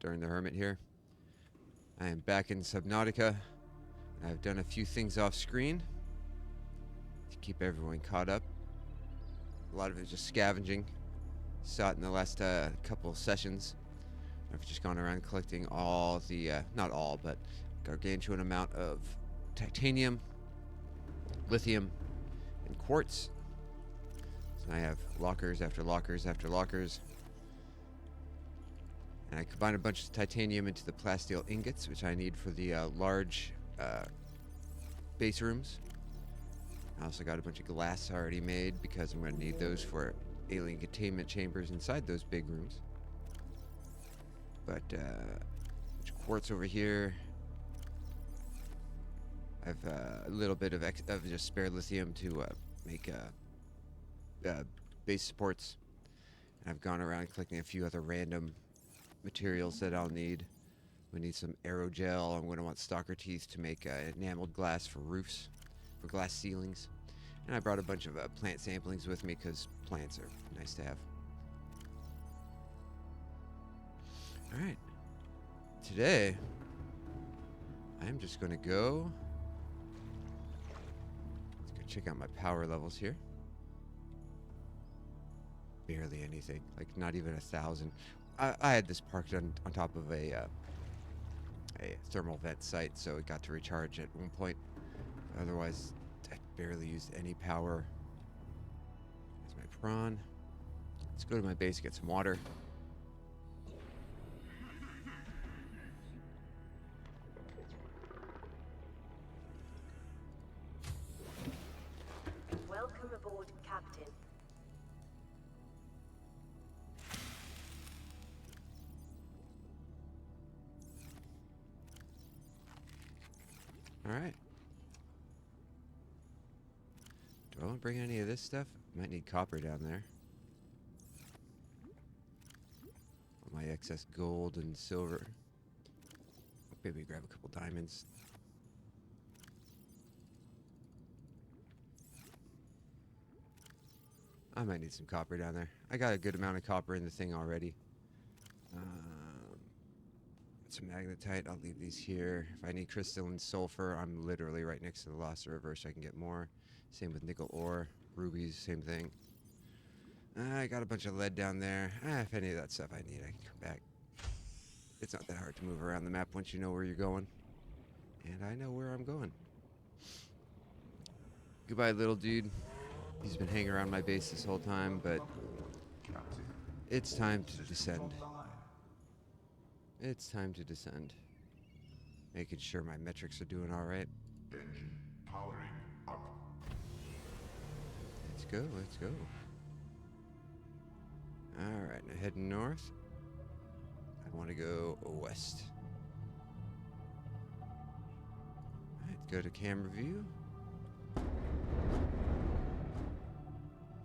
during the hermit here. I am back in Subnautica. I've done a few things off screen to keep everyone caught up. A lot of it is just scavenging. Saw it in the last couple of sessions. I've just gone around collecting all the, not all, but gargantuan amount of titanium, lithium, and quartz. So I have lockers after lockers after lockers. And I combined a bunch of titanium into the plasteel ingots, which I need for the large base rooms. I also got a bunch of glass already made because I'm going to need those for alien containment chambers inside those big rooms. But quartz over here. I have a little bit of just spare lithium to make base supports. And I've gone around collecting a few other random materials that I'll need. We need some aerogel. I'm going to want stalker teeth to make enameled glass for roofs, for glass ceilings. And I brought a bunch of plant samplings with me because plants are nice to have. Alright. Today, I'm just going to go... Let's go check out my power levels here. Barely anything. Like, not even 1,000. I had this parked on top of a thermal vent site, so it got to recharge at one point. Otherwise, I barely used any power. There's my prawn. Let's go to my base, get some water. Welcome aboard, Captain. Alright. Do I want to bring any of this stuff? Might need copper down there. All my excess gold and silver. Maybe grab a couple diamonds. I might need some copper down there. I got a good amount of copper in the thing already. Some magnetite, I'll leave these here. If I need crystalline sulfur, I'm literally right next to the Lost River, so I can get more. Same with nickel ore, rubies, same thing. I got a bunch of lead down there. If any of that stuff I need, I can come back. It's not that hard to move around the map once you know where you're going. And I know where I'm going. Goodbye, little dude. He's been hanging around my base this whole time, but it's time to descend. It's time to descend. Making sure my metrics are doing alright. Engine powering up. Let's go, let's go. Alright, now heading north. I want to go west. Alright, go to camera view.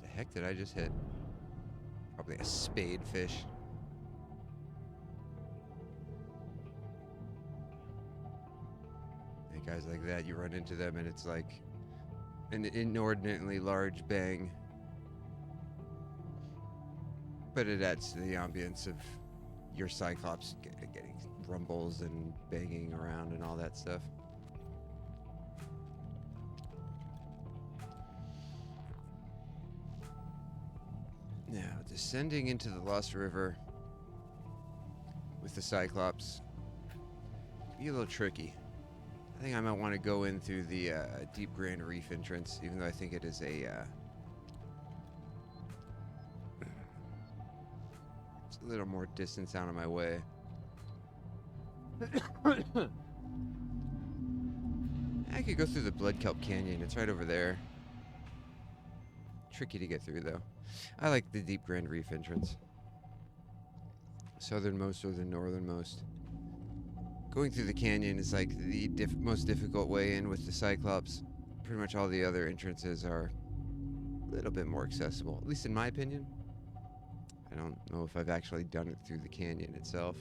The heck did I just hit? Probably a spade fish. Guys like that, you run into them and it's like an inordinately large bang. But it adds to the ambience of your Cyclops getting rumbles and banging around and all that stuff. Now, descending into the Lost River with the Cyclops can be a little tricky. I think I might want to go in through the Deep Grand Reef entrance, even though I think it is a... it's a little more distance out of my way. I could go through the Blood Kelp Canyon. It's right over there. Tricky to get through, though. I like the Deep Grand Reef entrance. Southernmost or the northernmost. Going through the canyon is like the most difficult way in with the Cyclops. Pretty much all the other entrances are a little bit more accessible, at least in my opinion. I don't know if I've actually done it through the canyon itself.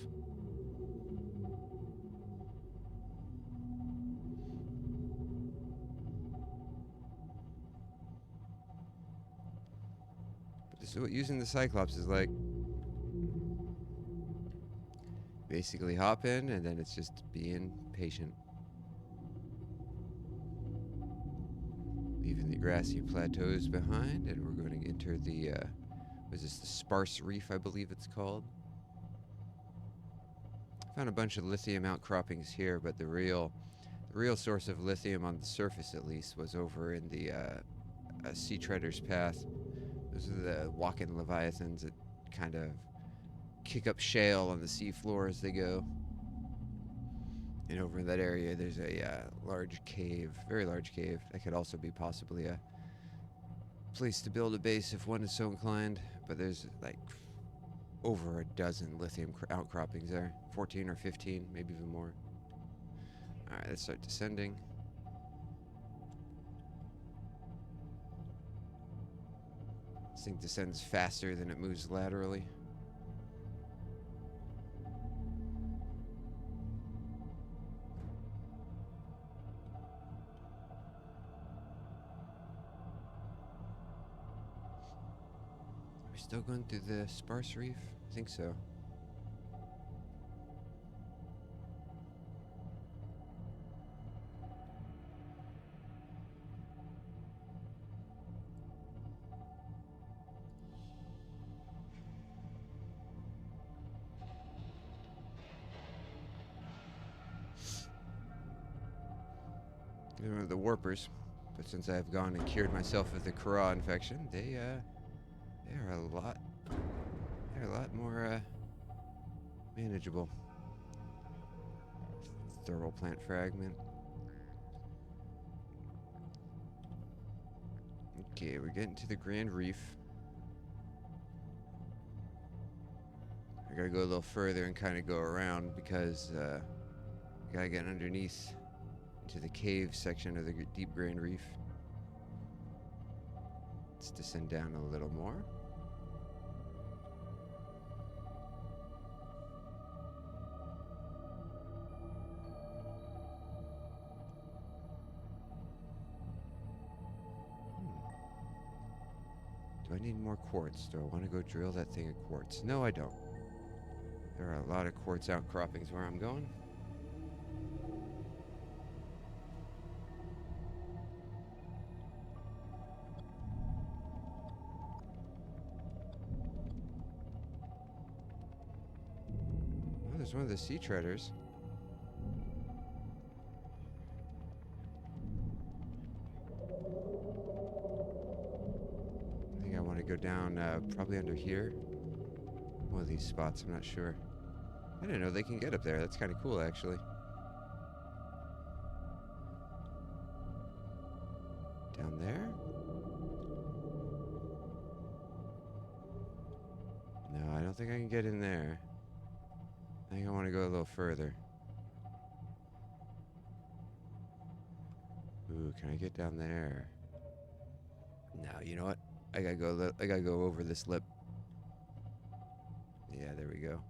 But this is what using the Cyclops is like. basically hop in, and then it's just being patient. Leaving the grassy plateaus behind, and we're going to enter the, what is this, the Sparse Reef, I believe it's called. Found a bunch of lithium outcroppings here, but the real source of lithium on the surface, at least, was over in the Sea Treader's Path. Those are the walking leviathans that kind of kick up shale on the seafloor as they go. And over in that area, there's a large cave, very large cave. That could also be possibly a place to build a base if one is so inclined. But there's like over a dozen lithium outcroppings there, 14 or 15, maybe even more. All right, let's start descending. This thing descends faster than it moves laterally. Are we still going through the Sparse Reef? I think so. They're one of the warpers, but since I've gone and cured myself of the Kara infection, they're a lot more manageable. Thermal plant fragment. Okay, we're getting to the Grand Reef. I gotta go a little further and kind of go around because I gotta get underneath to the cave section of the deep Grand Reef. Let's descend down a little more. Do I need more quartz? Do I want to go drill that thing of quartz? No, I don't. There are a lot of quartz outcroppings where I'm going. Oh, there's one of the sea treaders. I think I want to go down probably under here. One of these spots, I'm not sure. I didn't know they can get up there. That's kind of cool, actually. Down there? No, I don't think I can get in there. I think I want to go a little further. Ooh, can I get down there? No, you know what? I gotta go over this lip. Yeah, there we go.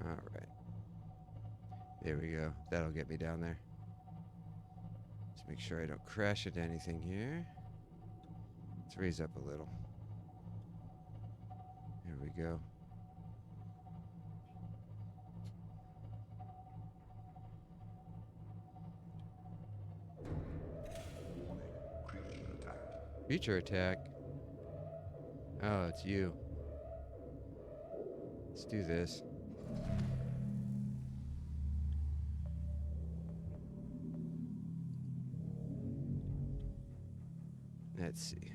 All right. There we go. That'll get me down there. Let's make sure I don't crash into anything here. Let's raise up a little. There we go. Creature attack. Oh, it's you. Let's do this. Let's see.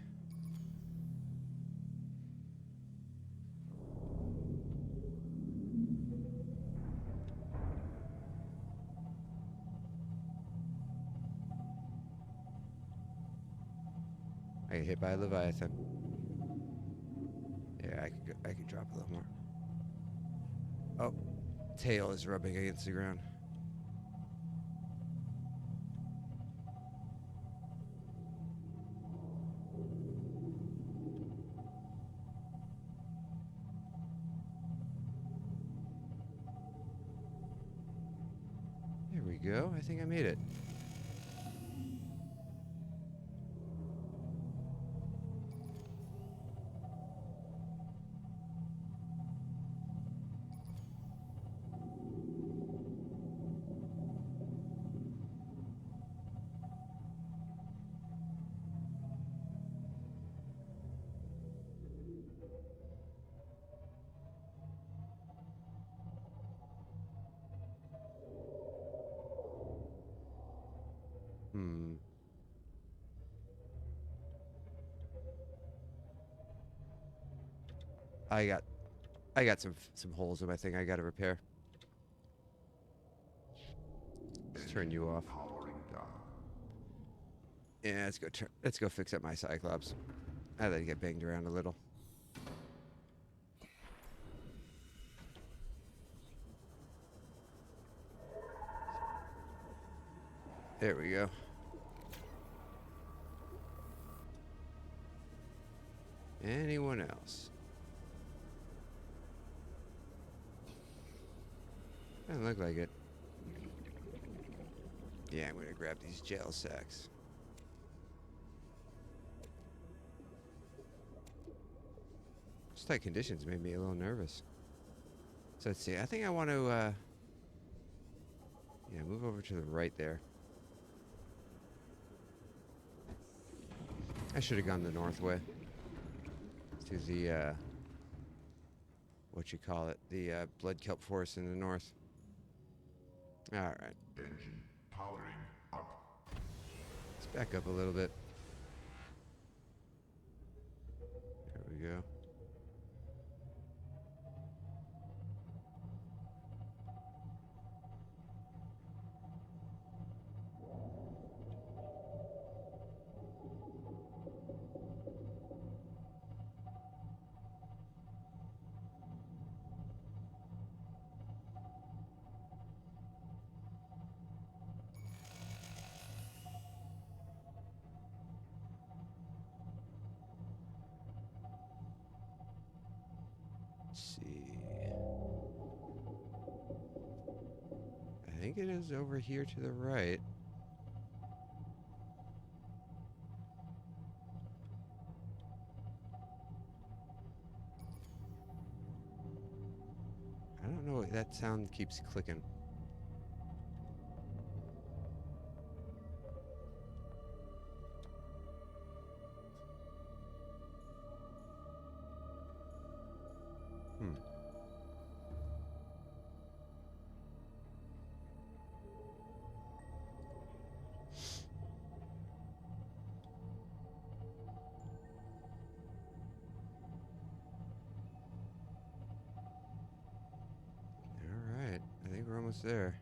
I get hit by a Leviathan. Yeah, I could drop a little more. Oh, tail is rubbing against the ground. There we go. I think I made it. Hmm. I got some holes in my thing I gotta repair. Let's turn you off. Powering down. Yeah, let's go fix up my Cyclops. I let it get banged around a little. There we go. Anyone else? Doesn't look like it. Yeah, I'm gonna grab these gel sacks. Just tight conditions made me a little nervous. So let's see. I think I want to, yeah, move over to the right there. I should have gone the north way. To the, what you call it? The blood kelp forest in the north. All right. Engine powering up. Let's back up a little bit. There we go. Let's see. I think it is over here to the right. I don't know. That sound keeps clicking. Hmm. All right. I think we're almost there.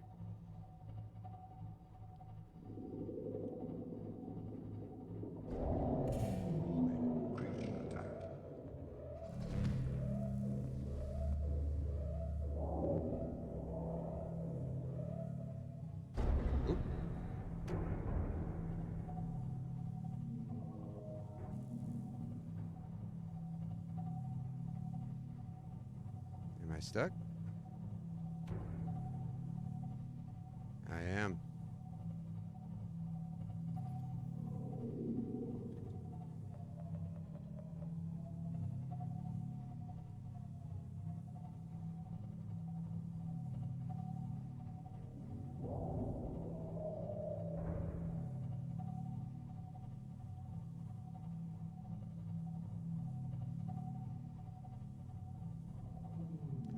Breaching attack. Oop. Am I stuck? I am.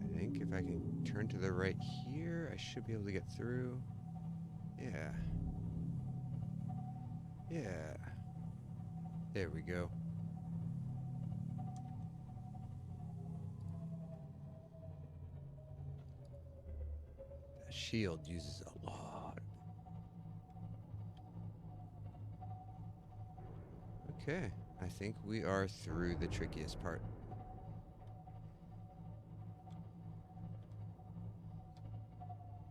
I think if I can turn to the right here, I should be able to get through. Yeah. Yeah. There we go. The shield uses a lot. Okay. I think we are through the trickiest part.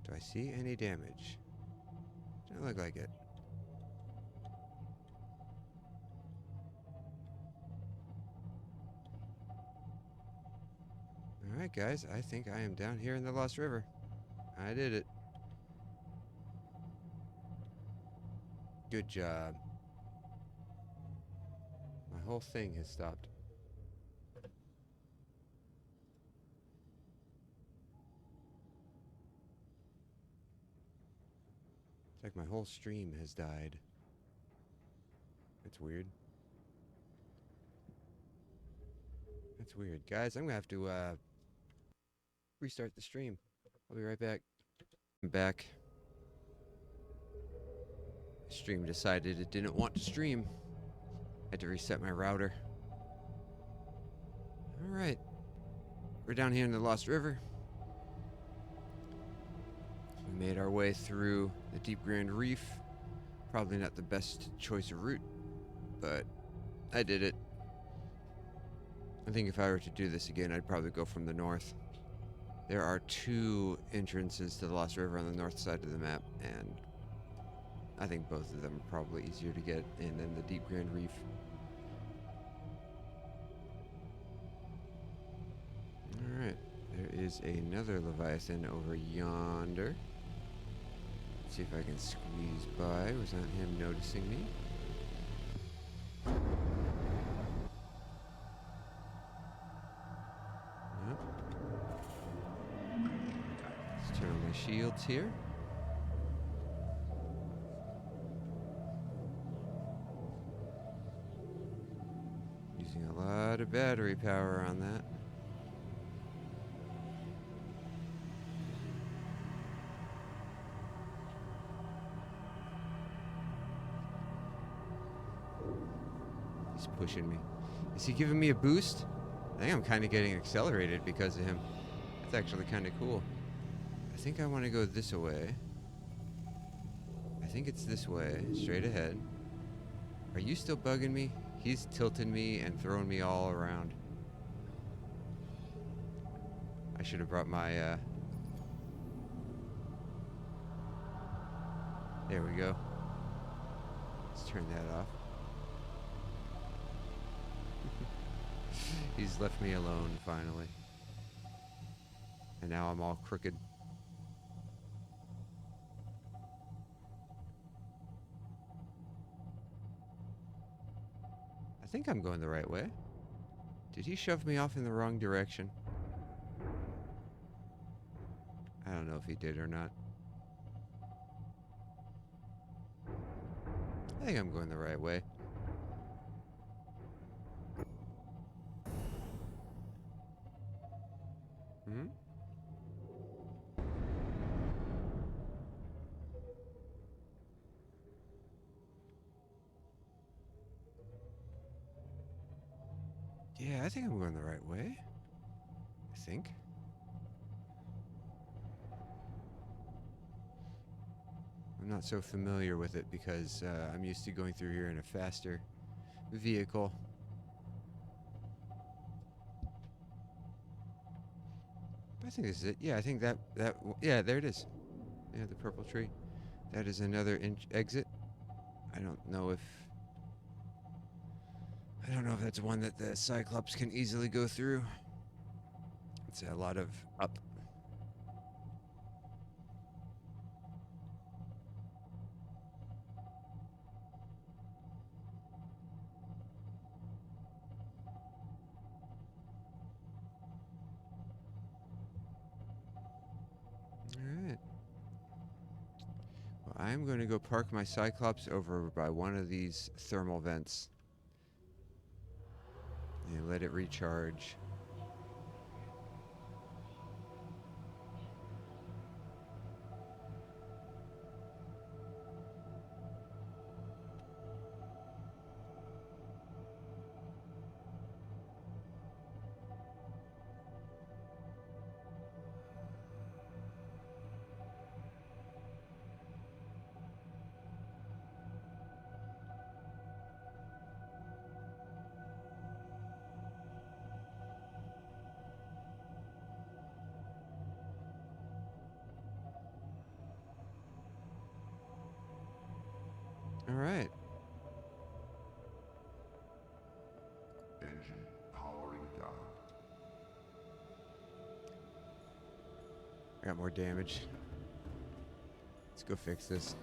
Do I see any damage? Doesn't look like it. Alright guys, I think I am down here in the Lost River. I did it. Good job. My whole thing has stopped. It's like my whole stream has died. That's weird. That's weird. Guys, I'm gonna have to restart the stream. I'll be right back. I'm back. Stream decided it didn't want to stream. Had to reset my router. Alright. We're down here in the Lost River. We made our way through the Deep Grand Reef. Probably not the best choice of route, but I did it. I think if I were to do this again, I'd probably go from the north. There are 2 entrances to the Lost River on the north side of the map, and I think both of them are probably easier to get in than the Deep Grand Reef. Alright, there is another Leviathan over yonder. Let's see if I can squeeze by without him noticing me. Yep. Let's turn on my shields here. Using a lot of battery power on that. He's pushing me. Is he giving me a boost? I think I'm kind of getting accelerated because of him. That's actually kind of cool. I think I want to go this way. I think it's this way, straight ahead. Are you still bugging me? He's tilting me and throwing me all around. I should have brought my, There we go. Let's turn that off. He's left me alone, finally. And now I'm all crooked. I think I'm going the right way. Did he shove me off in the wrong direction? I don't know if he did or not. I think I'm going the right way. Hmm? Yeah, I think I'm going the right way. I think. I'm not so familiar with it because I'm used to going through here in a faster vehicle. I think this is it. Yeah, I think yeah, there it is. Yeah, the purple tree. That is another exit. I don't know if that's one that the Cyclops can easily go through. It's a lot of up. Alright. Well, I'm going to go park my Cyclops over by one of these thermal vents. And let it recharge. Alright. Engine powering down. I got more damage. Let's go fix this.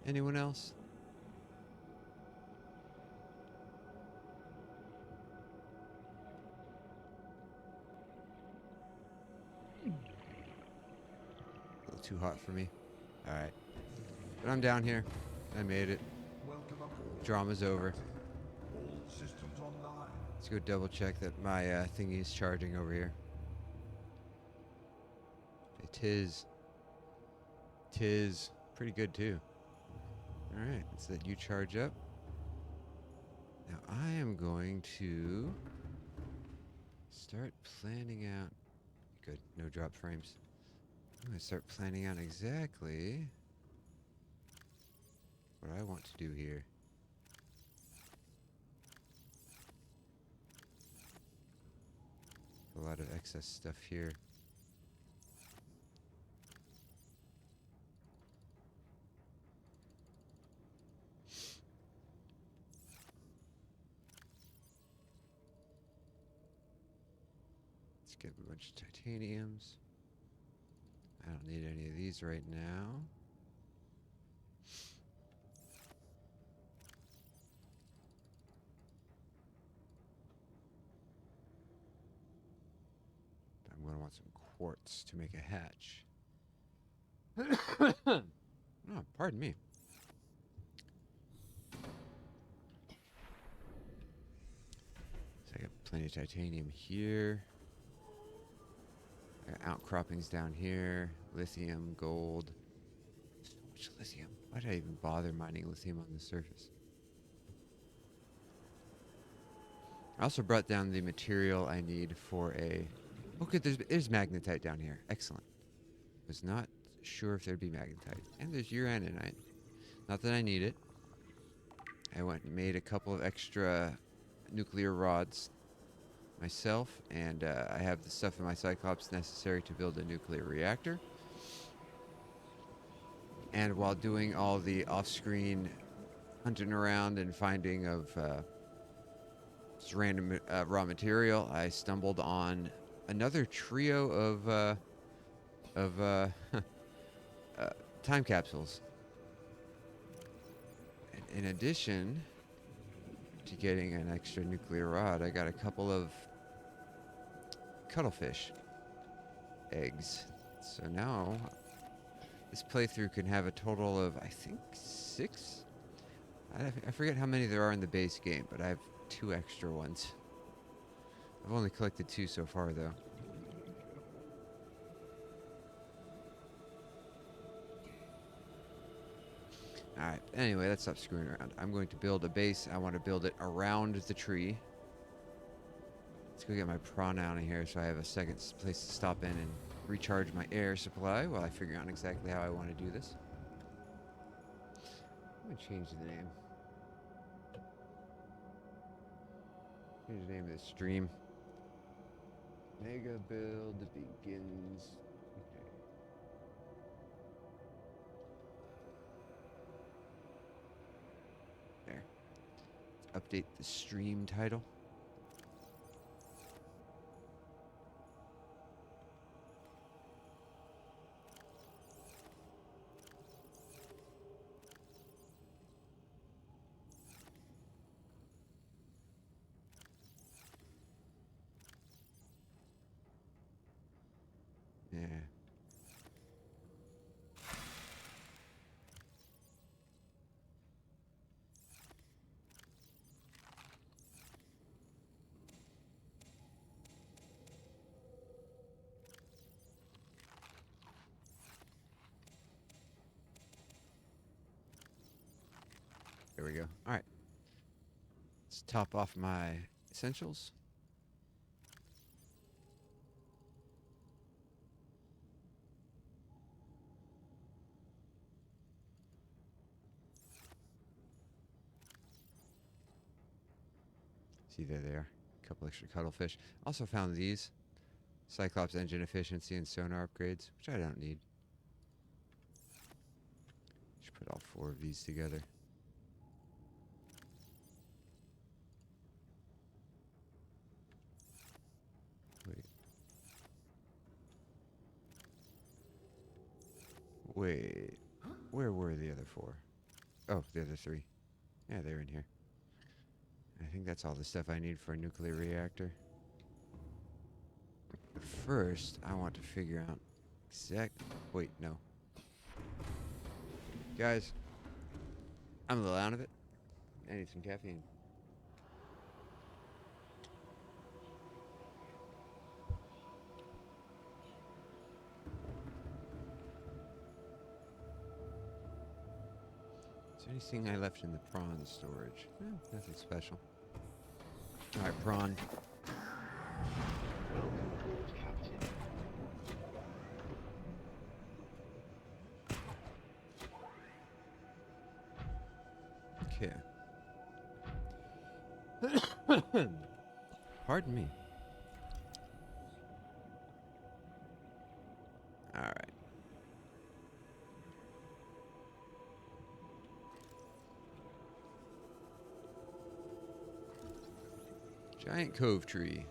Anyone else? A little too hot for me. Alright. But I'm down here. I made it. Welcome aboard. Drama's over. All systems online. Let's go double check that my thingy is charging over here. Tiz. Tiz. Pretty good too. Alright, let's let you charge up. Now I am going to start planning out. Good, no drop frames. I'm going to start planning out exactly what I want to do here. A lot of excess stuff here. Let's get a bunch of titaniums. I don't need any of these right now. I'm going to want some quartz to make a hatch. Oh, pardon me. So I got plenty of titanium here. I got outcroppings down here. Lithium, gold. So much lithium. Why did I even bother mining lithium on the surface? I also brought down the material I need for a... Oh, good. There's magnetite down here. Excellent. Was not sure if there'd be magnetite. And there's uraninite. Not that I need it. I went and made a couple of extra nuclear rods myself, and I have the stuff in my Cyclops necessary to build a nuclear reactor. And while doing all the off-screen hunting around and finding of just random raw material, I stumbled on another trio of time capsules. In addition to getting an extra nuclear rod, I got a couple of cuttlefish eggs. So now this playthrough can have a total of, I think, 6? I forget how many there are in the base game, but I have 2 extra ones. I've only collected 2 so far, though. Alright, anyway, let's stop screwing around. I'm going to build a base. I want to build it around the tree. Let's go get my prawn out of here so I have a second place to stop in and recharge my air supply while I figure out exactly how I want to do this. I'm going to change the name. Change the name of this stream. Mega build begins. Okay. There. Let's update the stream title. Yeah. There we go. All right. Let's top off my essentials. See, there they are. A couple extra cuttlefish. Also found these. Cyclops engine efficiency and sonar upgrades, which I don't need. Should put all 4 of these together. Wait. Wait. Where were the other 4? Oh, the other 3. Yeah, they're in here. I think that's all the stuff I need for a nuclear reactor. But first, I want to figure out Wait, no. Guys, I'm a little out of it. I need some caffeine. Anything I left in the prawn storage? Nothing special. Alright, prawn. Welcome aboard, Captain. Okay. Pardon me. Alright. Giant cove tree.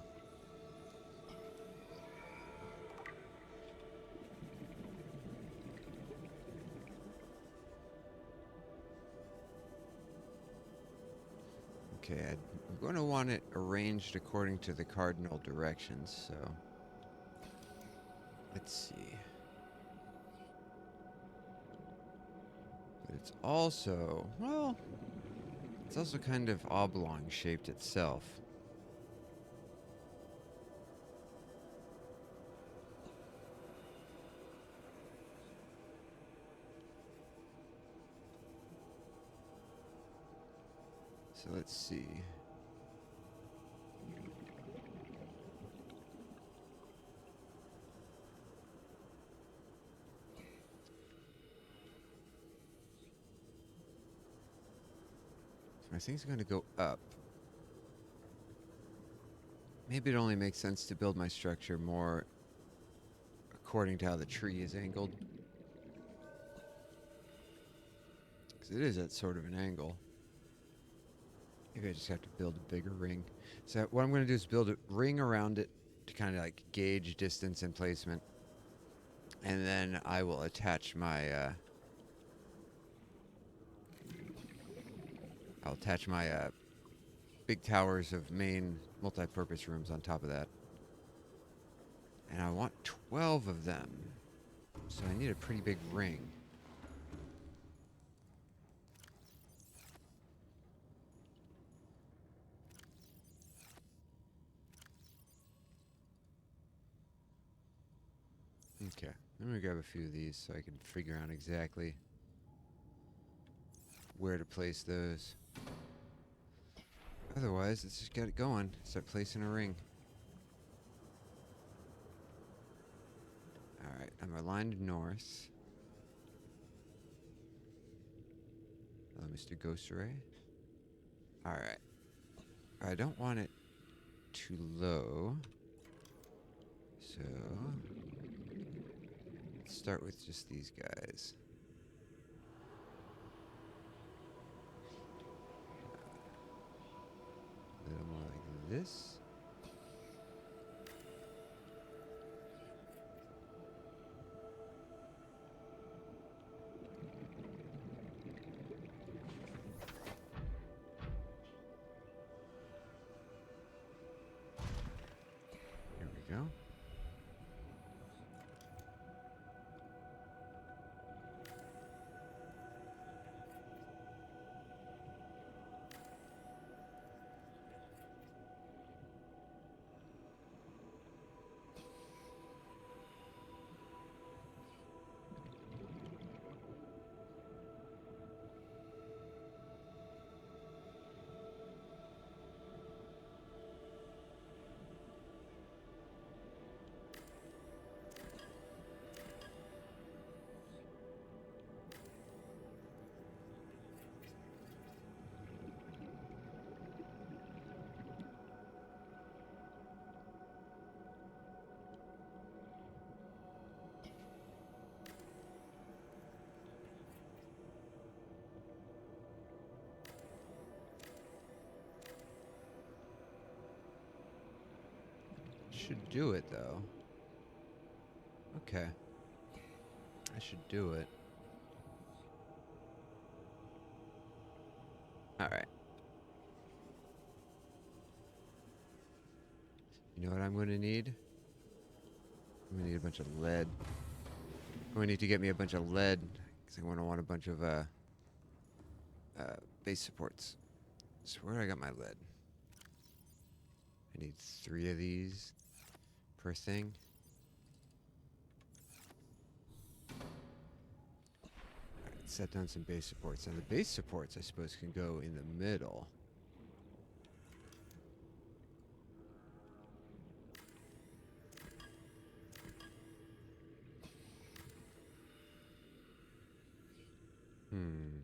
Okay, I'm going to want it arranged according to the cardinal directions, so let's see. But it's also, well, it's also kind of oblong shaped itself. So let's see. So my thing's going to go up. Maybe it only makes sense to build my structure more according to how the tree is angled. Because it is at sort of an angle. Maybe I just have to build a bigger ring. So what I'm going to do is build a ring around it to kind of like gauge distance and placement. And then I will attach my I'll attach my big towers of main multi-purpose rooms on top of that. And I want 12 of them. So I need a pretty big ring. Okay, I'm gonna grab a few of these so I can figure out exactly where to place those. Otherwise, let's just get it going. Start placing a ring. Alright, I'm aligned north. Hello, Mr. Ghost Ray. Alright. I don't want it too low. So let's start with just these guys. A little more like this. Here we go. Should do it though. Okay. I should do it. Alright. You know what I'm going to need? I'm going to need a bunch of lead. I'm going to need to get me a bunch of lead because I'm going to want a bunch of base supports. So where do I got my lead? I need 3 of these per thing. Alright, set down some base supports. Now the base supports, I suppose, can go in the middle. Hmm.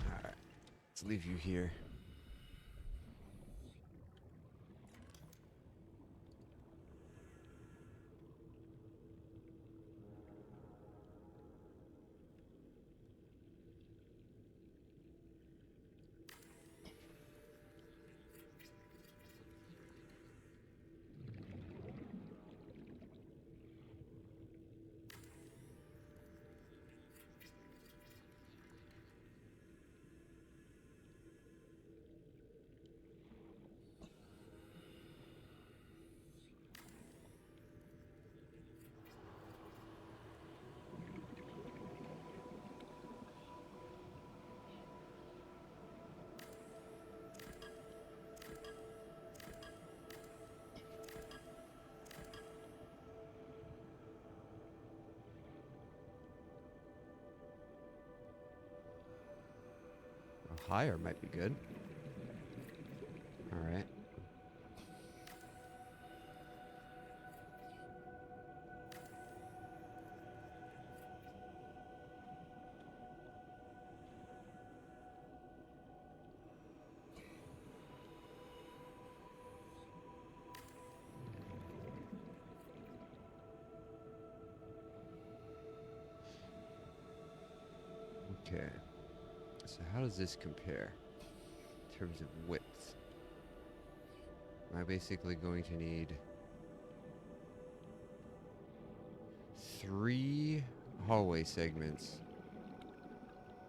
Alright. Let's leave you here. Higher might be good. Alright. Okay. So how does this compare in terms of width? Am I basically going to need 3 hallway segments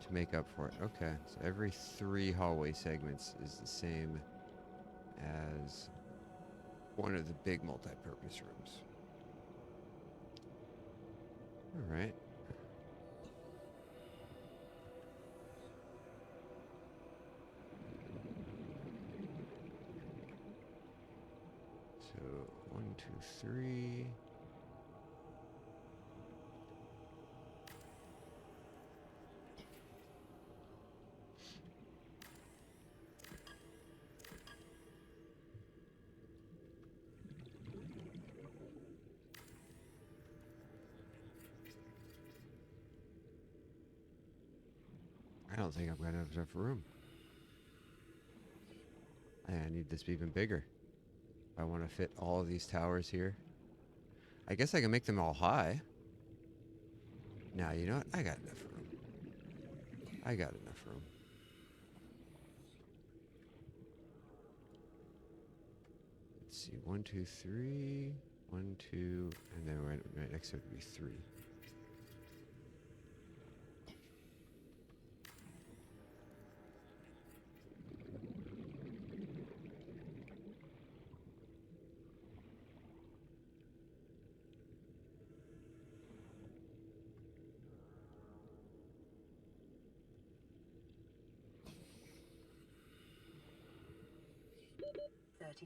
to make up for it? Okay, so every 3 hallway segments is the same as one of the big multi-purpose rooms. All right. So 1, 2, 3. I don't think I'm gonna have enough room. I need this even bigger. I want to fit all of these towers here. I guess I can make them all high. Now, you know what? I got enough room. I got enough room. Let's see. 1, 2, 3. 1, 2. And then right next to it would be 3.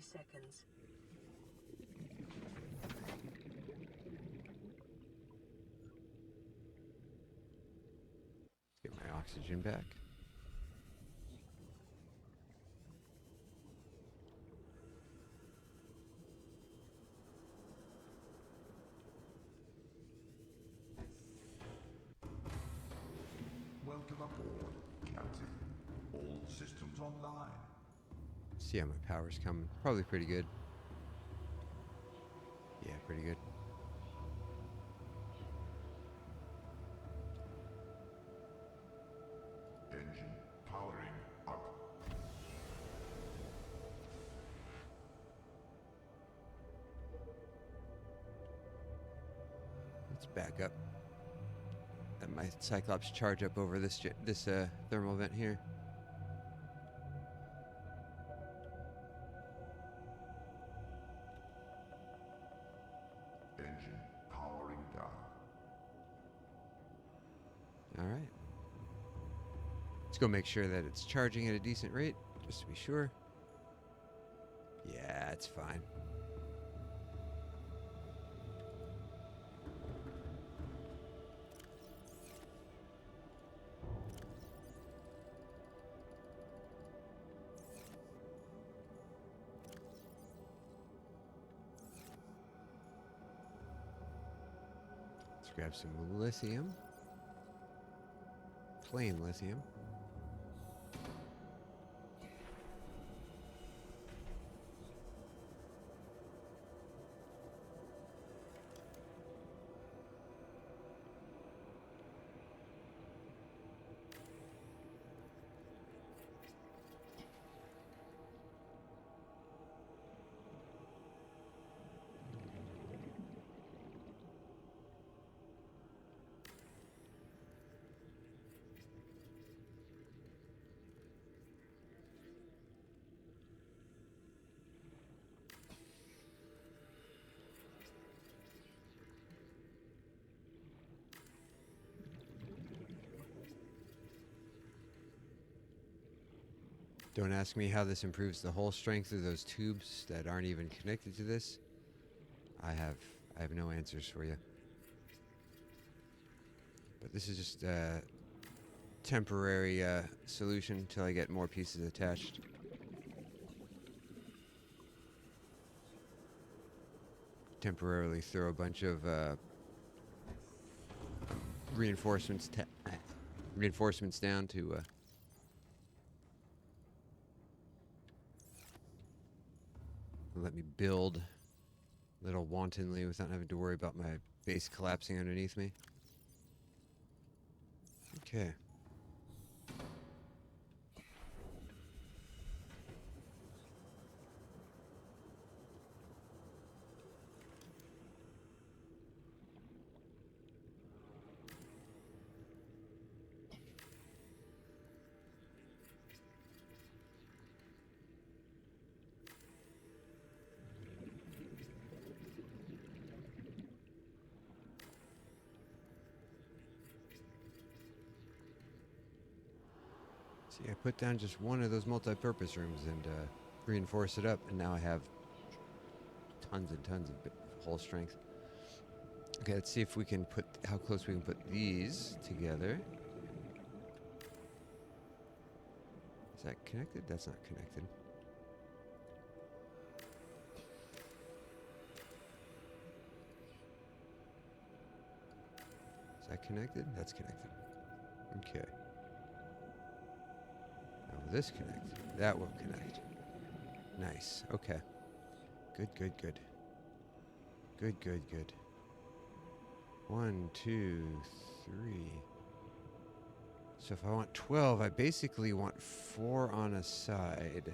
Seconds. Get my oxygen back. Welcome aboard, Captain. All systems online. See how my power's coming. Probably pretty good. Yeah, pretty good. Engine powering up. Let's back up. Let my Cyclops charge up over this thermal vent here. Engine powering down. All right. Let's go make sure that it's charging at a decent rate, just to be sure. Yeah, it's fine. Let's grab some lithium. Plain lithium. Don't ask me how this improves the hull strength of those tubes that aren't even connected to this. I have no answers for you. But this is just a temporary solution until I get more pieces attached. Temporarily throw a bunch of reinforcements down to let me build a little wantonly without having to worry about my base collapsing underneath me. Okay. See, I put down just one of those multi-purpose rooms and reinforce it up, and now I have tons and tons of hull strength. Okay, let's see if we can put how close we can put these together. Is that connected? That's not connected. Is that connected? That's connected. Okay. Now will this connect? That will connect. Nice. Okay. Good, good, good. Good, good, good. 1, 2, 3. So if I want 12, I basically want 4 on a side.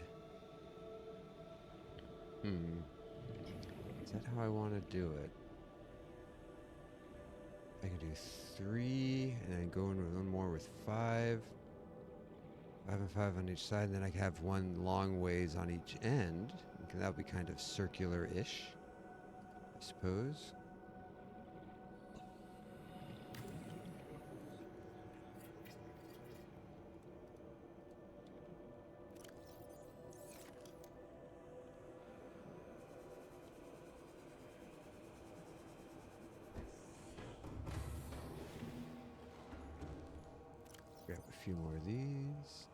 Is that how I want to do it? I can do 3, and then go in with one more with 5. 5 and 5 on each side, and then I can have one long ways on each end. Okay, that would be kind of circular-ish, I suppose. Grab a few more of these.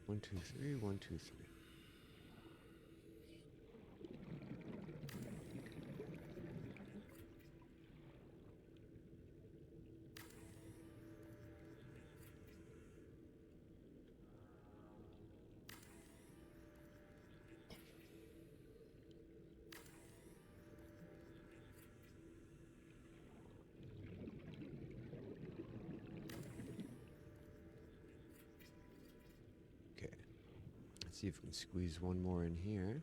One, two, three, 1, 2, 3. Okay. See if we can squeeze one more in here.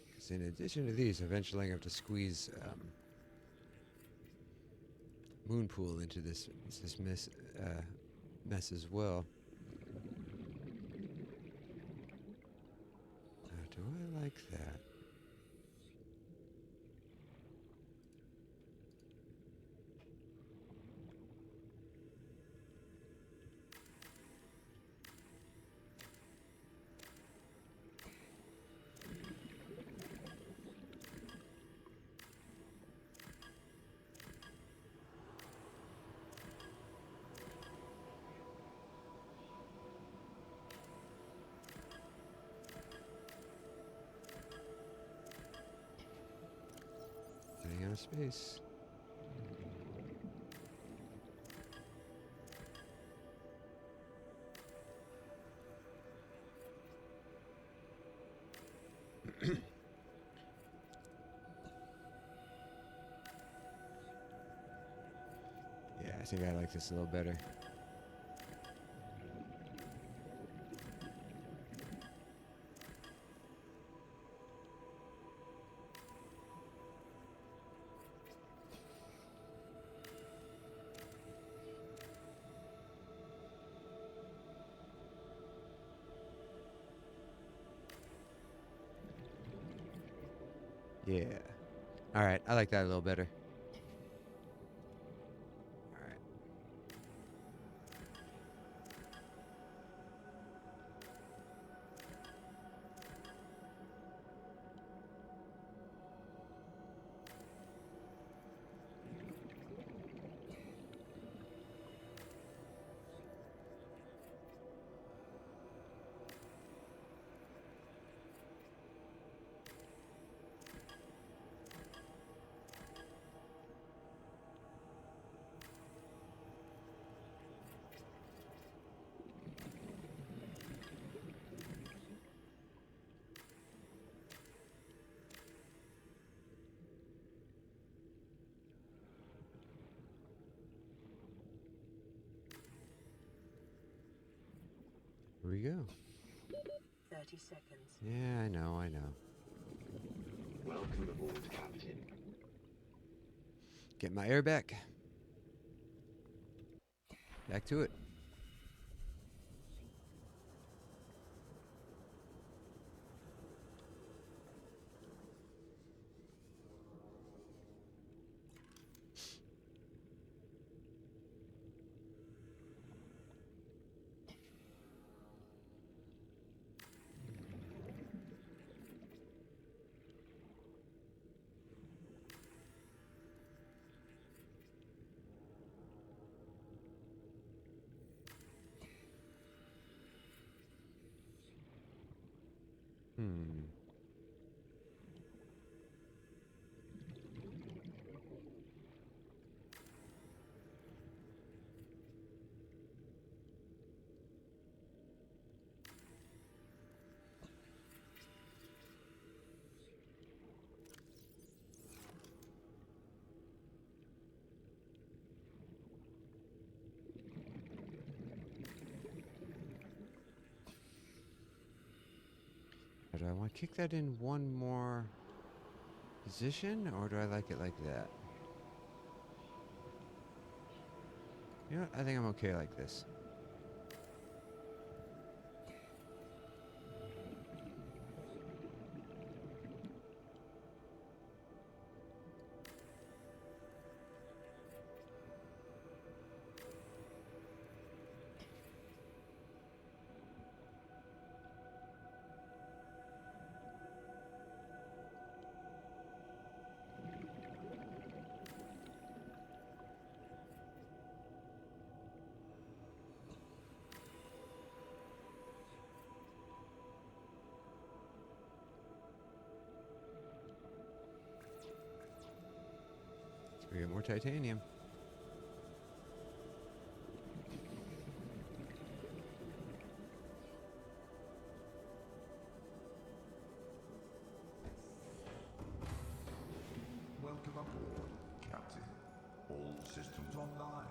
Because in addition to these, eventually I'm going to have to squeeze Moonpool into this mess as well. Do I like that? Getting out of space. Yeah, I think I like this a little better. Yeah. Alright, I like that a little better. Alright. Here we go. 30 seconds. Yeah, I know. Welcome aboard, Captain. Get my air back. Back to it. Do I want to kick that in one more position, or do I like it like that? You know what? I think I'm okay like this. We get more titanium. Welcome aboard, Captain. All systems online.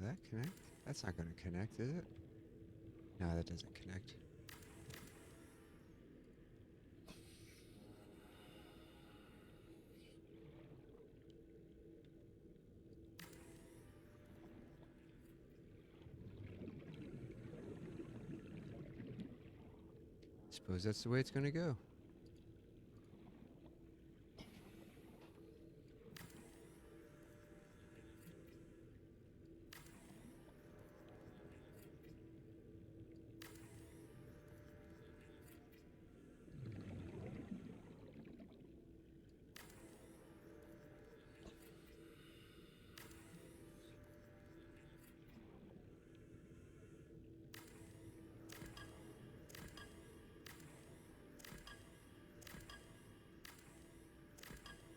that connect? That's not going to connect, is it? No, that doesn't connect. Suppose that's the way it's going to go.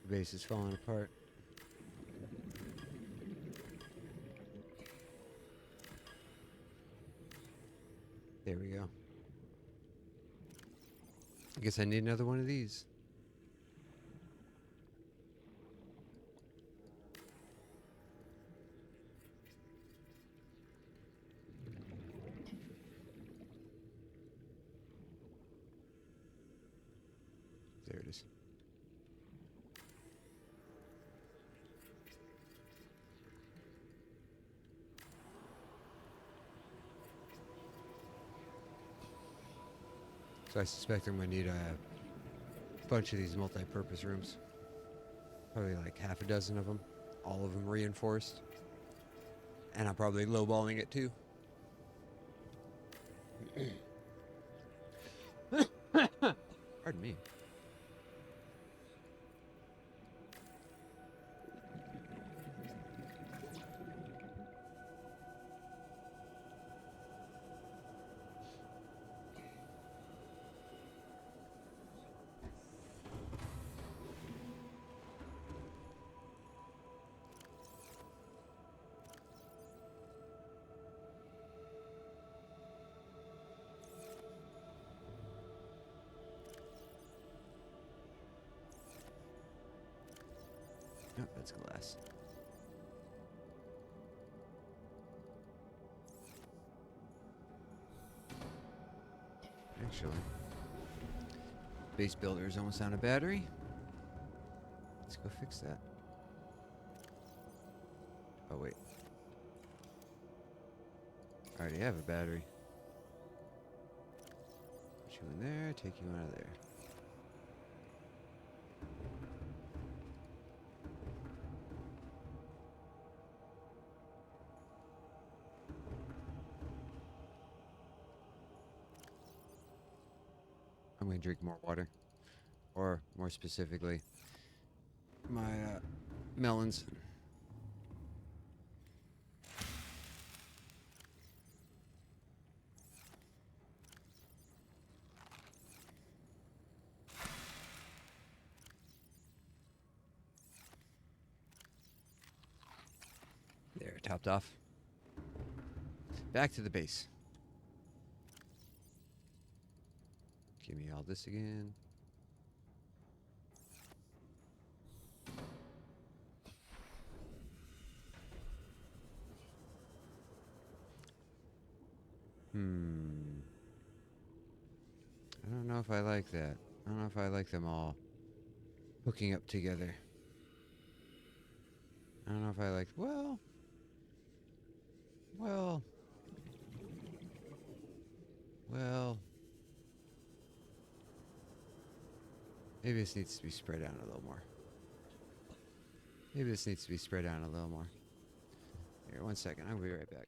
The base is falling apart. There we go. I guess I need another one of these. There it is. So I suspect I'm going to need a bunch of these multi-purpose rooms. Probably like half a dozen of them. All of them reinforced. And I'm probably lowballing it too. Pardon me. Oh, that's glass. Actually, base builder is almost out of battery. Let's go fix that. Oh, wait. I already have a battery. Put you in there, take you out of there. I'm going to drink more water. Or, more specifically, my melons. There, topped off. Back to the base. Give me all this again. I don't know if I like that. I don't know if I like them all hooking up together. I don't know if I like... Well... Maybe this needs to be spread out a little more. Maybe this needs to be spread out a little more. Here, 1 second. I'll be right back.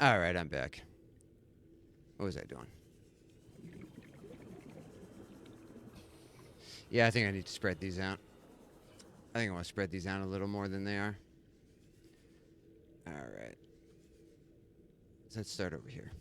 Alright, I'm back. What was I doing? Yeah, I think I need to spread these out. I think I want to spread these out a little more than they are. Alright. So let's start over here.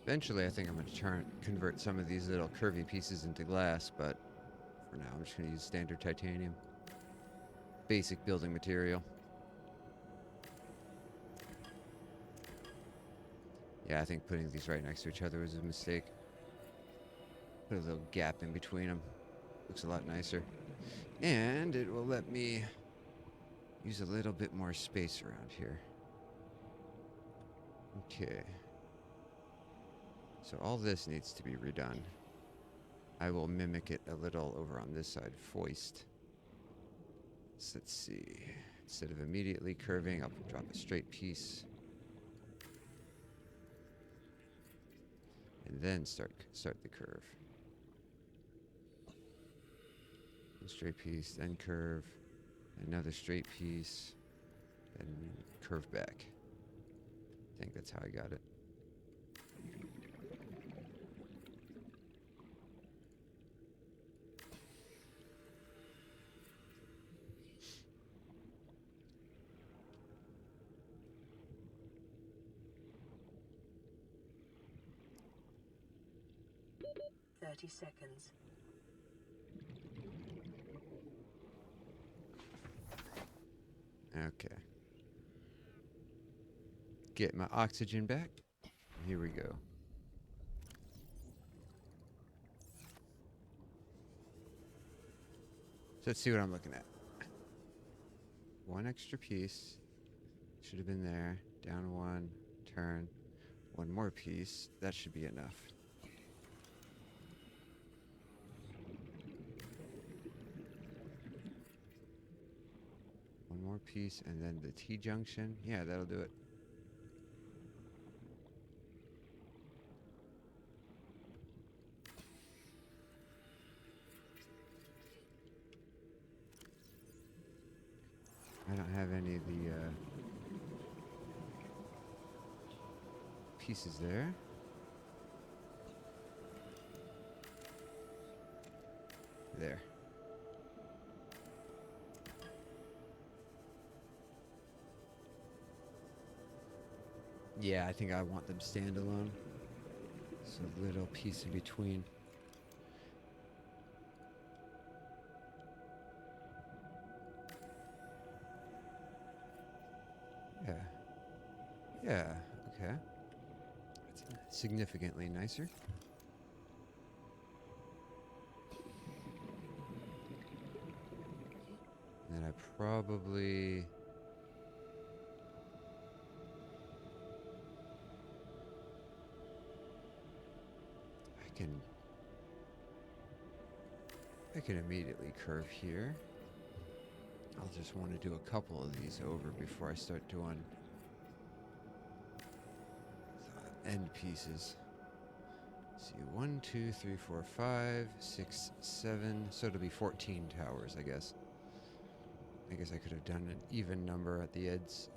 Eventually, I think I'm going to convert some of these little curvy pieces into glass, but for now, I'm just going to use standard titanium. Basic building material. Yeah, I think putting these right next to each other was a mistake. Put a little gap in between them. Looks a lot nicer. And it will let me use a little bit more space around here. Okay. So all this needs to be redone. I will mimic it a little over on this side. Foist. So let's see. Instead of immediately curving, I'll drop a straight piece. And then start the curve. A straight piece, then curve. Another straight piece. And curve back. I think that's how I got it. Seconds. Okay. Get my oxygen back. Here we go. So let's see what I'm looking at. One extra piece. Should have been there. Down one. Turn. One more piece. That should be enough. One more piece and then the T-junction. Yeah, that'll do it. I don't have any of the pieces there. There. Yeah, I think I want them standalone. So a little piece in between. Yeah. Yeah, okay. That's significantly nicer. And then I probably... I can immediately curve here. I'll just want to do a couple of these over before I start doing end pieces. See, 1, 2, 3, 4, 5, 6, 7. So it'll be 14 towers, I guess. I guess I could have done an even number at the ends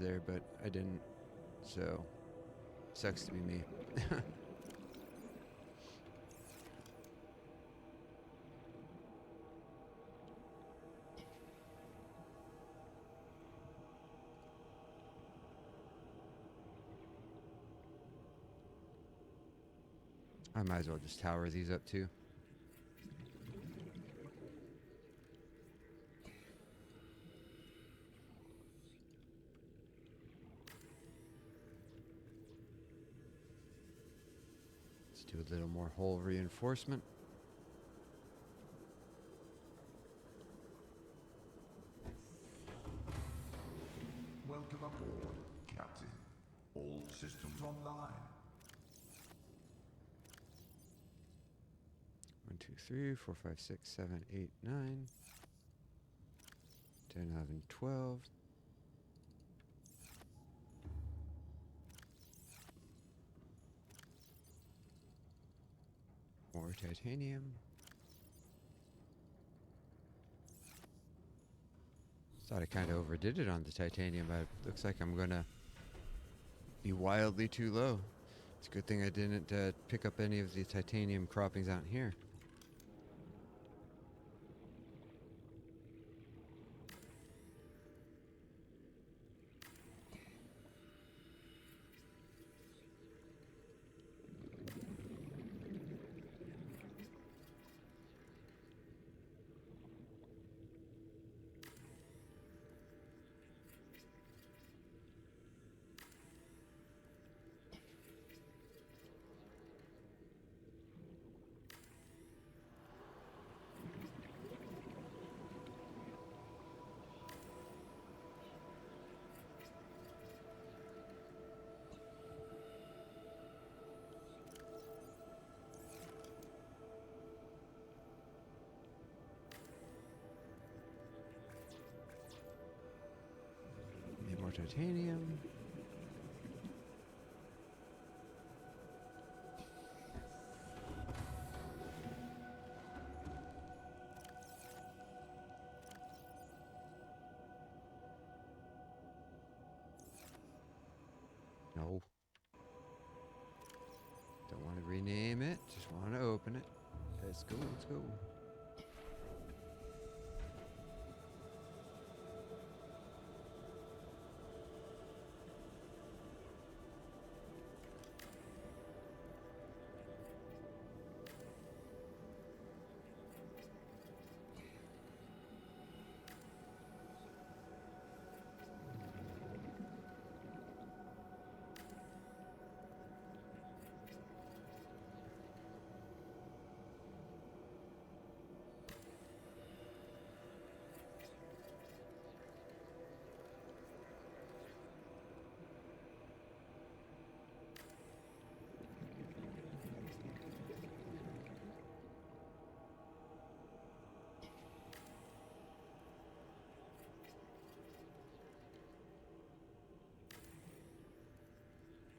there, but I didn't. So, sucks to be me. I might as well just tower these up too. Let's do a little more hull reinforcement. Welcome aboard, Captain. All systems online. 1, 2, 3, 4, 5, 6, 7, 8, 9, 10, 11, 12. More titanium. Thought I kind of overdid it on the titanium, but it looks like I'm gonna be wildly too low. It's a good thing I didn't pick up any of the titanium croppings out here. Need more titanium. No. Don't want to rename it. Just want to open it. Let's go. Let's go.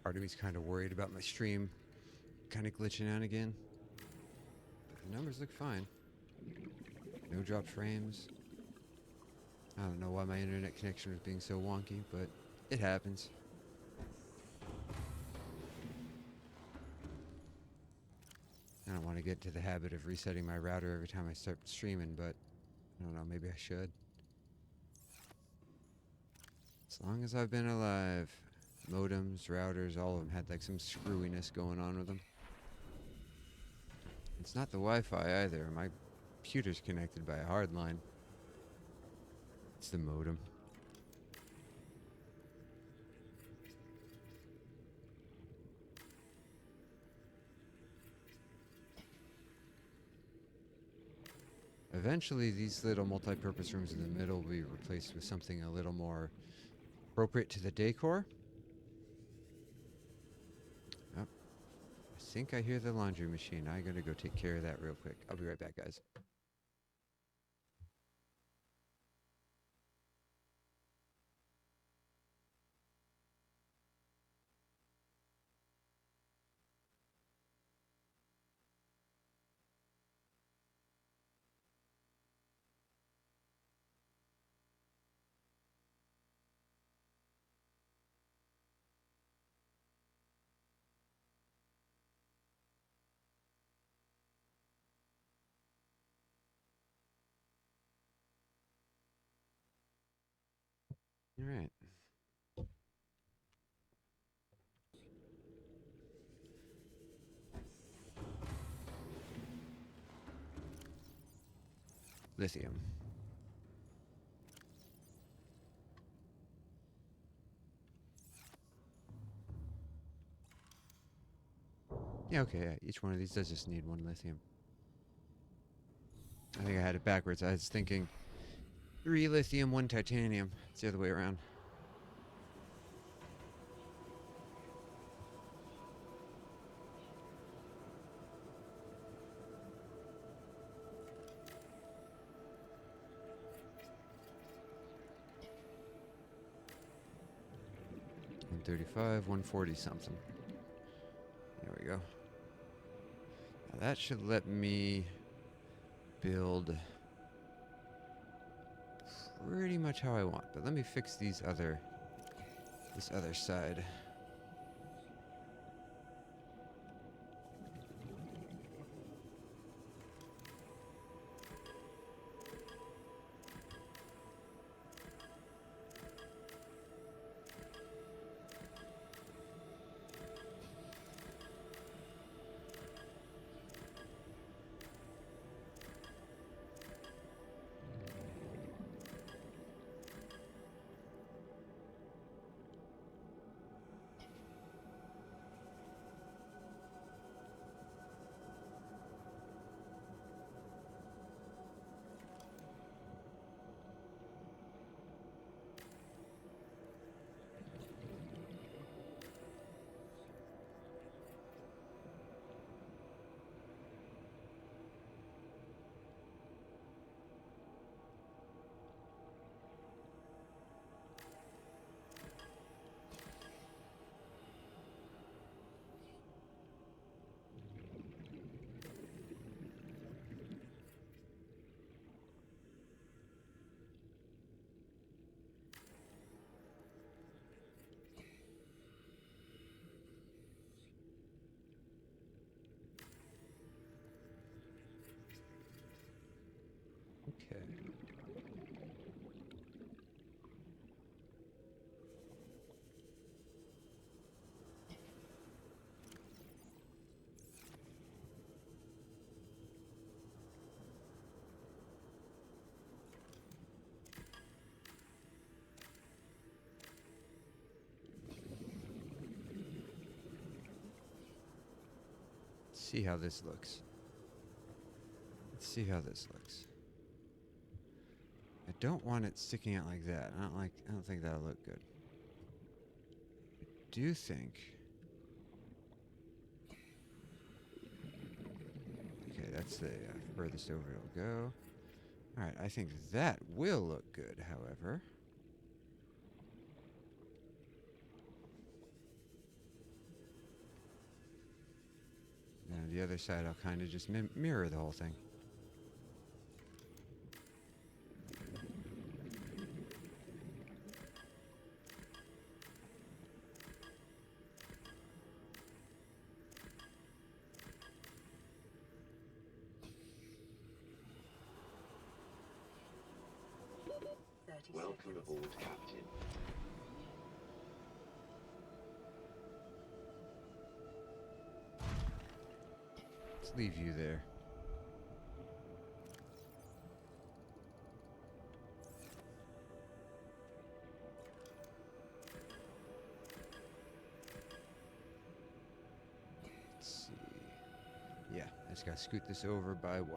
Part of me's kind of worried about my stream kind of glitching out again. But the numbers look fine. No dropped frames. I don't know why my internet connection was being so wonky, but it happens. I don't want to get into the habit of resetting my router every time I start streaming, but I don't know, maybe I should. As long as I've been alive, modems, routers, all of them had like some screwiness going on with them. It's not the Wi-Fi either. My computer's connected by a hard line. It's the modem. Eventually, these little multi-purpose rooms in the middle will be replaced with something a little more appropriate to the decor. Oh, I think I hear the laundry machine. I'm gonna go take care of that real quick. I'll be right back, guys. All right. lithium. Yeah, okay, yeah. Each one of these does just need 1 lithium. I think I had it backwards. I was thinking 3 lithium, 1 titanium. It's the other way around. $135, 140 something. There we go. Now that should let me build pretty much how I want. But let me fix this other side. Okay. Let's see how this looks. Let's see how this looks. I don't want it sticking out like that. I don't think that'll look good. I do think. Okay, that's the furthest over it'll go. Alright, I think that will look good, however. Now the other side, I'll kind of just mirror the whole thing. Welcome aboard, Captain. Let's leave you there. Let's see. Yeah, I just gotta scoot this over by 1.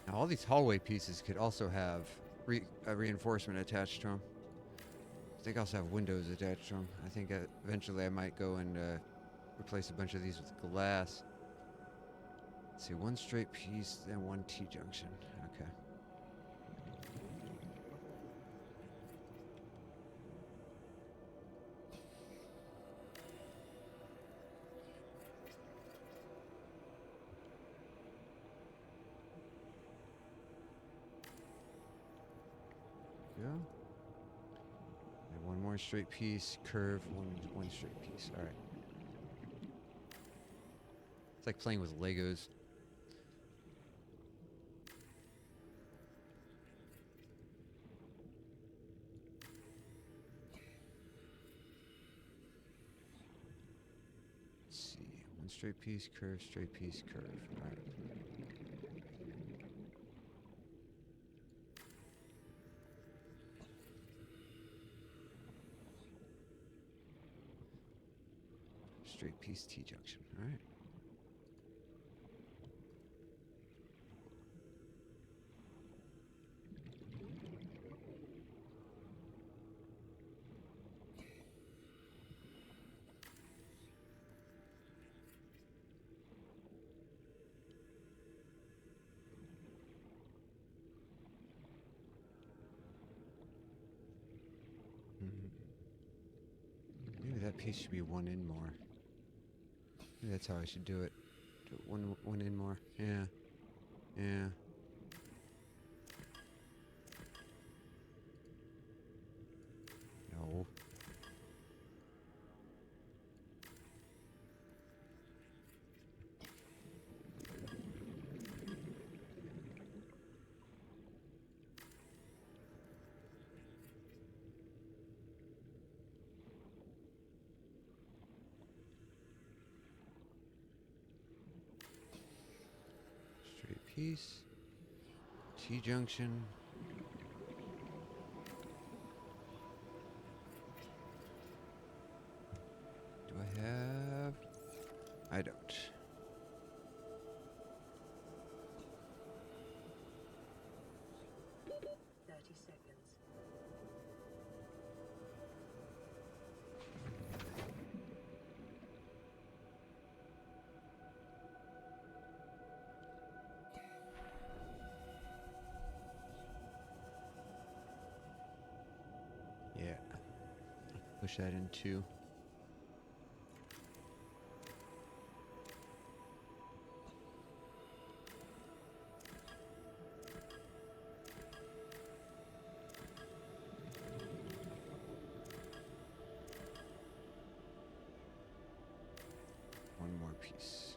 Now, all these hallway pieces could also have a reinforcement attached to them. I think I also have windows attached to them. I think eventually I might go and replace a bunch of these with glass. Let's see, 1 straight piece, then 1 T-junction. Okay. Go. And 1 more more straight piece, curve, one straight piece. All right. It's like playing with Legos. Let's see. One straight piece, curve, straight piece, curve. All right. Straight piece T-junction. All right. Maybe that piece should be one in more. Maybe that's how I should do it. Do it one in more. Yeah. Yeah. No. Straight piece. T-junction. Do I have? I don't. 30 seconds. Yeah. Push that in too. One more piece.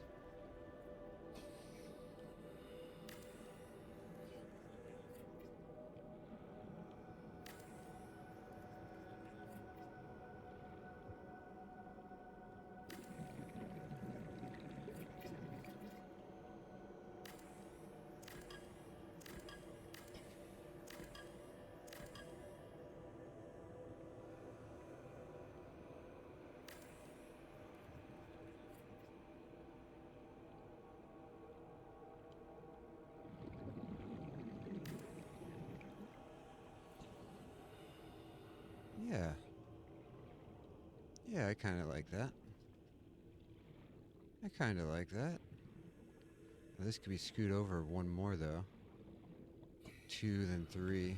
Yeah. Yeah, I kind of like that. I kind of like that. This could be scooted over one more, though. 2, then 3.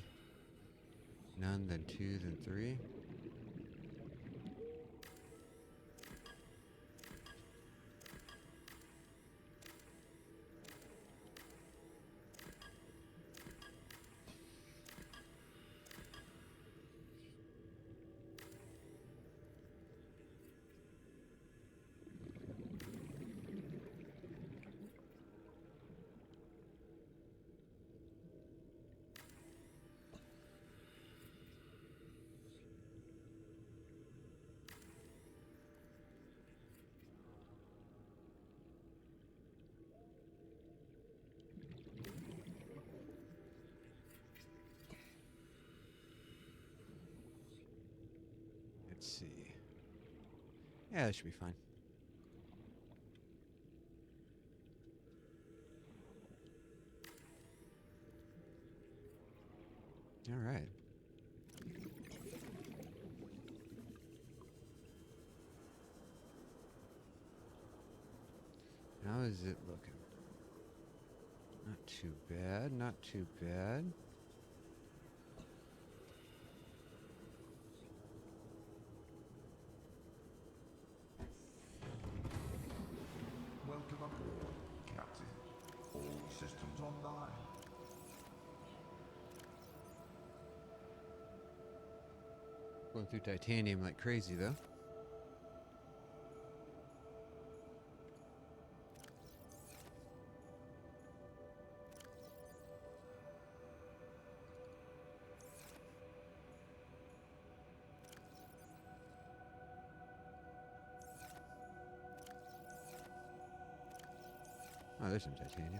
None, then 2, then 3. Let's see. Yeah, that should be fine. All right. How is it looking? Not too bad, not too bad. Welcome aboard, Captain. All systems online. Going through titanium like crazy, though. Oh, there's some titanium.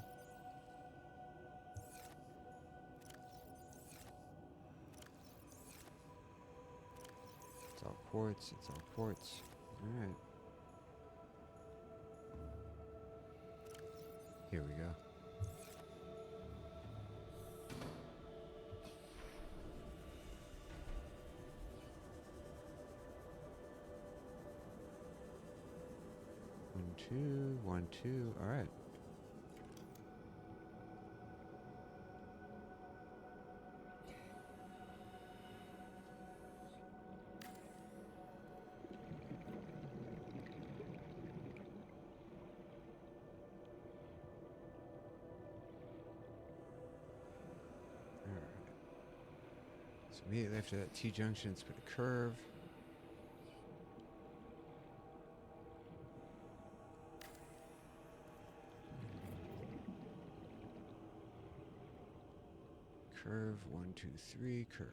It's all quartz. It's all quartz. All right. Here we go. One, two, 1, 2. All right. So immediately after that T-junction, let's put a curve. Curve, 1, 2, 3, curve.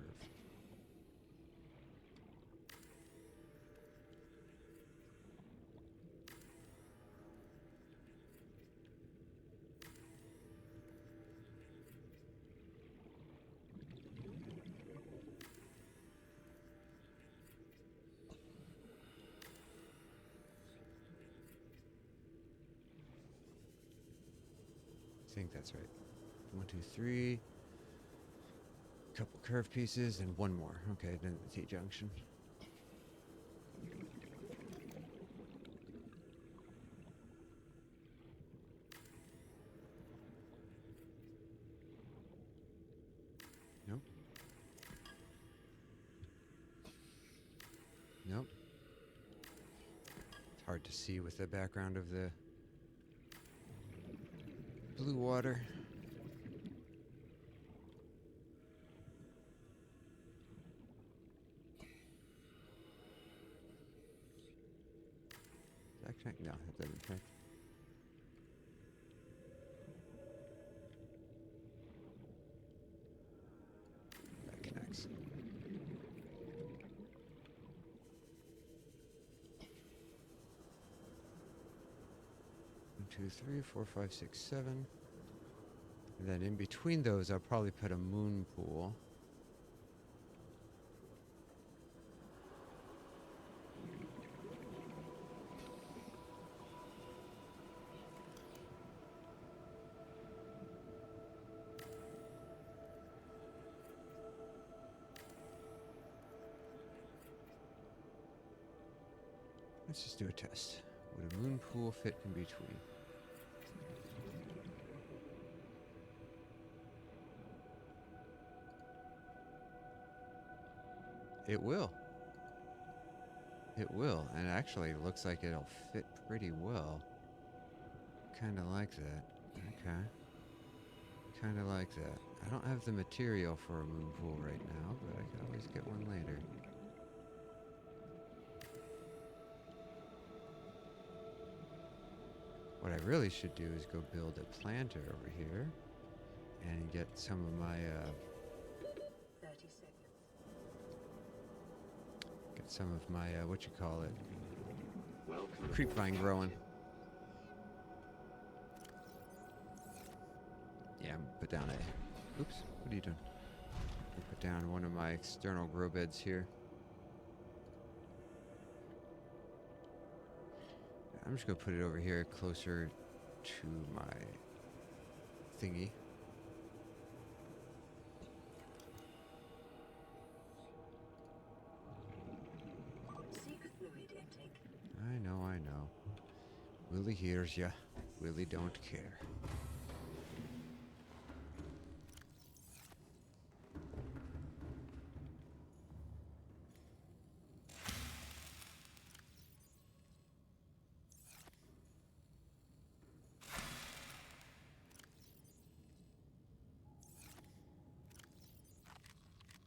I think that's right. 1, 2, 3. Couple curve pieces and one more. Okay, then the T-junction. Nope. Nope. It's hard to see with the background of the blue water. Does that connect? No, it doesn't connect. That connects. One, 2, 3, 4, 5, 6, 7. And then in between those, I'll probably put a moon pool. Let's just do a test. Would a moon pool fit in between? It will. It will, and actually it looks like it'll fit pretty well. Kind of like that. Okay. Kind of like that. I don't have the material for a moon pool right now, but I can always get one later. What I really should do is go build a planter over here and get some of my 30 seconds. get some of my what you call it, creep vine growing. Yeah, put down a. Oops, what are you doing? Put down one of my external grow beds here. I'm just gonna put it over here closer to my thingy. Seek fluid intake. I know, I know. Willie hears ya. Willie don't care.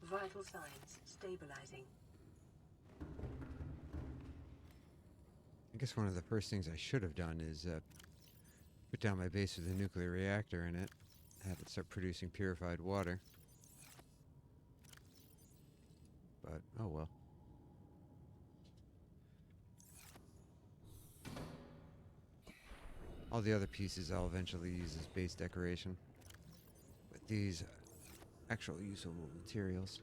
Vital signs stabilizing. guess one of the first things I should have done is put down my base with a nuclear reactor in it. Have it start producing purified water. But, oh well. All the other pieces I'll eventually use as base decoration. But these actual usable materials.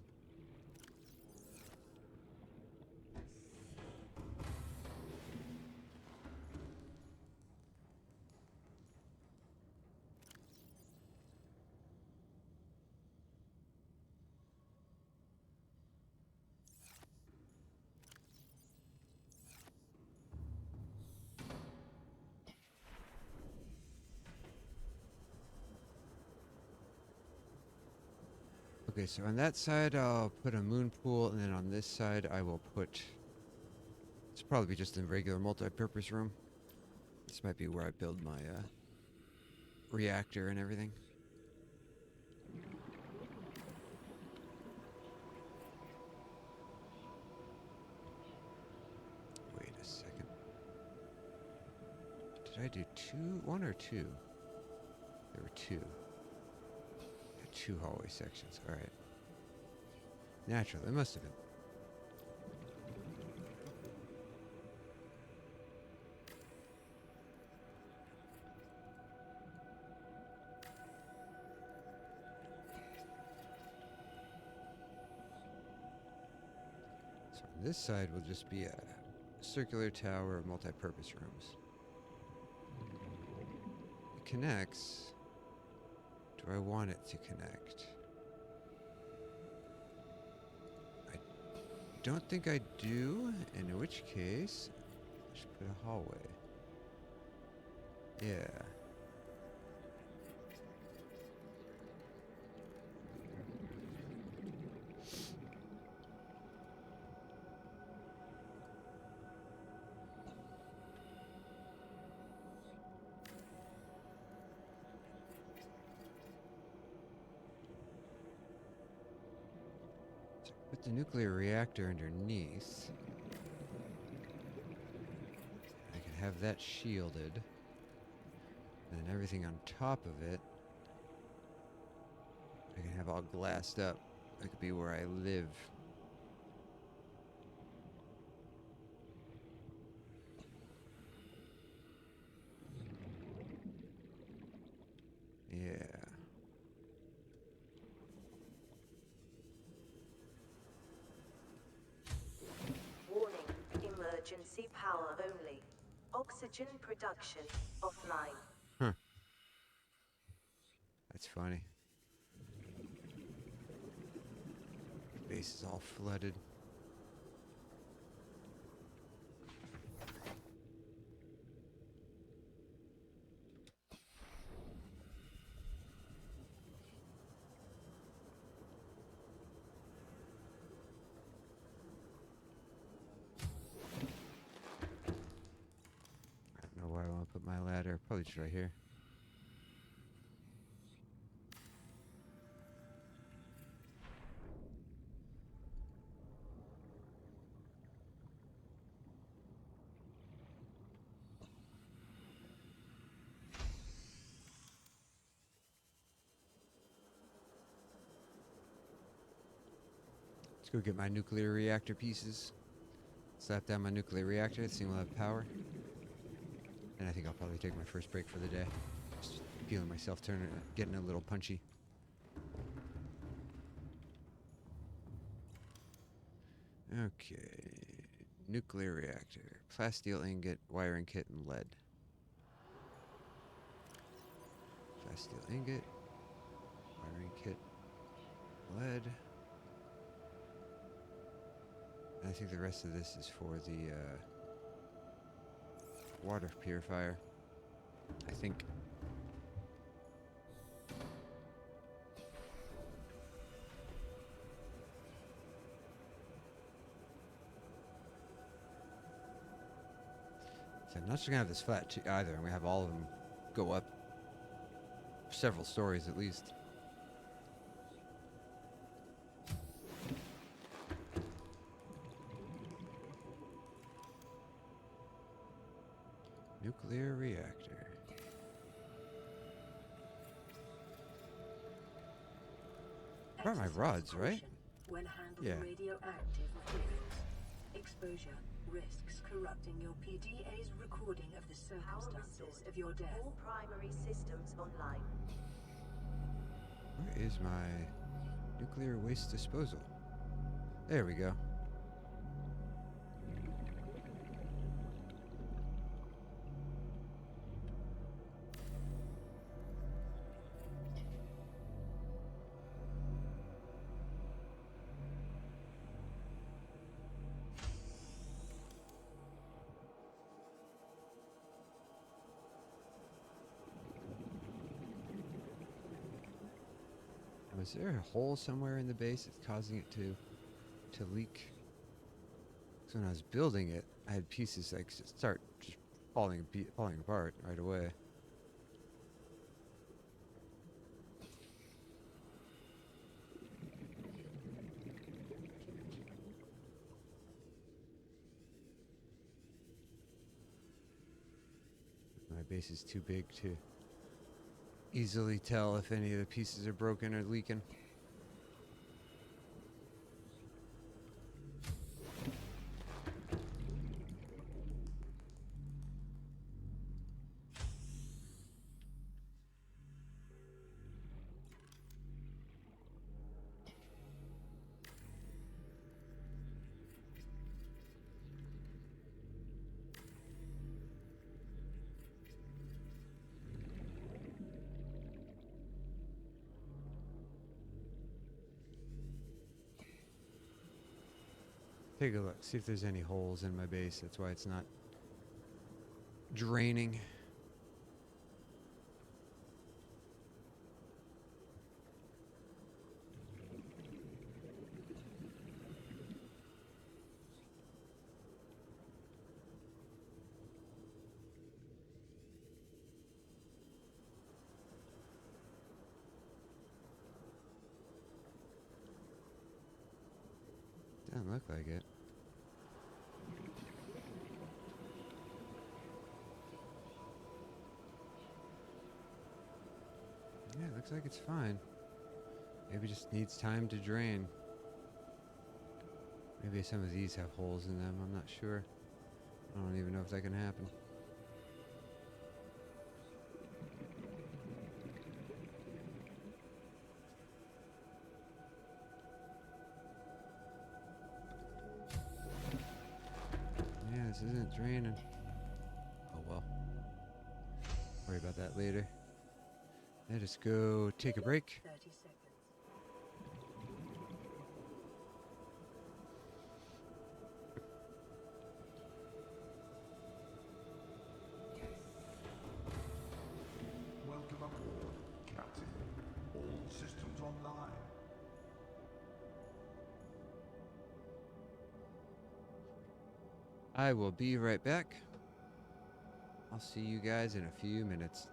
Okay, so on that side I'll put a moon pool, and then on this side I will put... It's probably just a regular multi-purpose room. This might be where I build my reactor and everything. Wait a second. Did I do one or two? There were two. Two hallway sections. All right. Naturally, it must have been. So on this side will just be a circular tower of multi-purpose rooms. It connects. Do I want it to connect? I don't think I do, in which case, I should put a hallway. Yeah. Put the nuclear reactor underneath. I can have that shielded. And then everything on top of it, I can have all glassed up. That could be where I live. Yeah. Warning, emergency power only. Oxygen production offline. Huh. That's funny. Base is all flooded. I don't know where I want to put my ladder. Probably just right here. Let's go get my nuclear reactor pieces. Slap down my nuclear reactor. This thing will have power. And I think I'll probably take my first break for the day. Just feeling myself getting a little punchy. Okay. Nuclear reactor. Plasteel ingot, wiring kit, and lead. Plasteel ingot, wiring kit, lead. And I think the rest of this is for the water purifier. I think. So I'm not just gonna have this flat either, and we have all of them go up several stories at least. Nuclear reactor. Brought my rods, right? When handling Yeah. radioactive materials. Exposure risks corrupting your PDA's recording of the circumstances of your death. All primary systems online. Where is my nuclear waste disposal? There we go. Was there a hole somewhere in the base that's causing it to leak? So when I was building it, I had pieces that start just falling apart right away. My base is too big to easily tell if any of the pieces are broken or leaking. Take a look, see if there's any holes in my base. That's why it's not draining. Doesn't look like it. Yeah, it looks like it's fine. Maybe it just needs time to drain. Maybe some of these have holes in them, I'm not sure. I don't even know if that can happen. Yeah, this isn't draining. Oh well. Worry about that later. Let us go take a break. 30 seconds. Welcome aboard, Captain. All systems online. I will be right back. I'll see you guys in a few minutes.